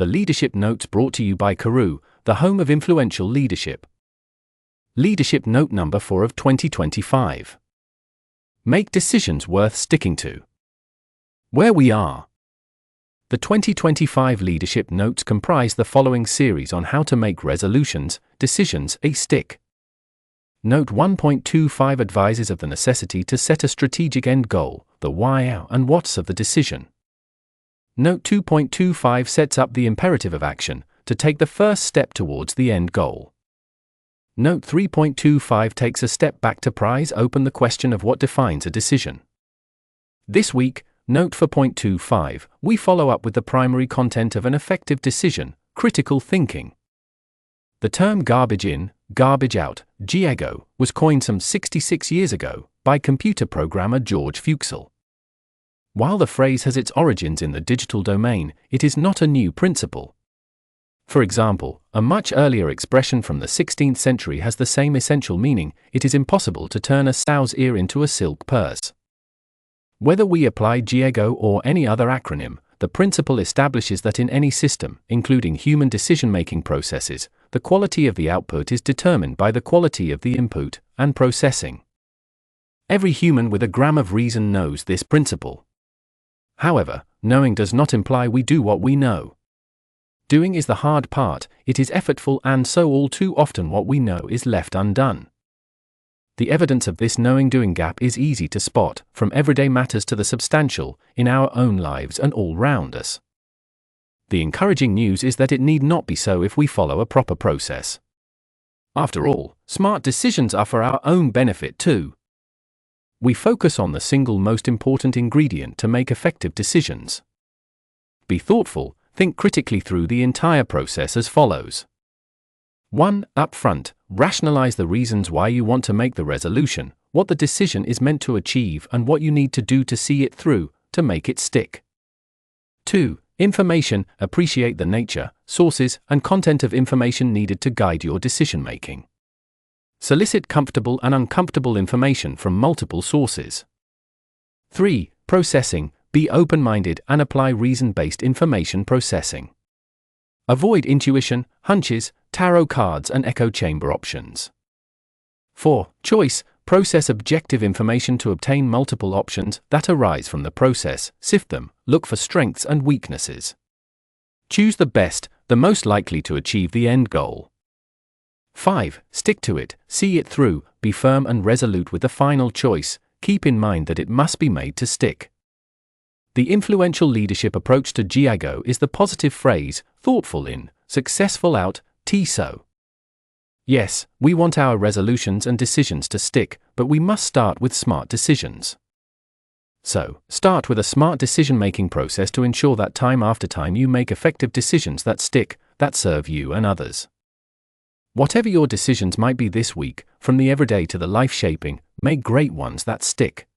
the Leadership Notes brought to you by Karoo, the home of influential leadership. Leadership Note number 4 of 2025. Make decisions worth sticking to. Where we are. The 2025 Leadership Notes comprise the following series on how to make resolutions, decisions, a stick. Note 1.25 advises of the necessity to set a strategic end goal, the why, how, and what's of the decision. Note 2.25 sets up the imperative of action, to take the first step towards the end goal. Note 3.25 takes a step back to prise open the question of what defines a decision. This week, Note 4.25, we follow up with the primary content of an effective decision, critical thinking. The term garbage in, garbage out, GiGo, was coined some 66 years ago by computer programmer George Fuchsel. While the phrase has its origins in the digital domain, it is not a new principle. For example, a much earlier expression from the 16th century has the same essential meaning: it is impossible to turn a sow's ear into a silk purse. Whether we apply GiGo or any other acronym, the principle establishes that in any system, including human decision-making processes, the quality of the output is determined by the quality of the input and processing. Every human with a gram of reason knows this principle. However, knowing does not imply we do what we know. Doing is the hard part, it is effortful, and so all too often what we know is left undone. The evidence of this knowing-doing gap is easy to spot, from everyday matters to the substantial, in our own lives and all round us. The encouraging news is that it need not be so if we follow a proper process. After all, smart decisions are for our own benefit too. We focus on the single most important ingredient to make effective decisions. Be thoughtful, think critically through the entire process as follows. 1. Upfront, rationalize the reasons why you want to make the resolution, what the decision is meant to achieve, and what you need to do to see it through, to make it stick. 2. Information, appreciate the nature, sources, and content of information needed to guide your decision-making. Solicit comfortable and uncomfortable information from multiple sources. 3. Processing, be open-minded and apply reason-based information processing. Avoid intuition, hunches, tarot cards, and echo chamber options. 4. Choice, process objective information to obtain multiple options that arise from the process, sift them, look for strengths and weaknesses. Choose the best, the most likely to achieve the end goal. 5. Stick to it, see it through, be firm and resolute with the final choice, keep in mind that it must be made to stick. The influential leadership approach to GiGo is the positive phrase, thoughtful in, successful out, TiSo. Yes, we want our resolutions and decisions to stick, but we must start with smart decisions. So, start with a smart decision-making process to ensure that time after time you make effective decisions that stick, that serve you and others. Whatever your decisions might be this week, from the everyday to the life-shaping, make great ones that stick.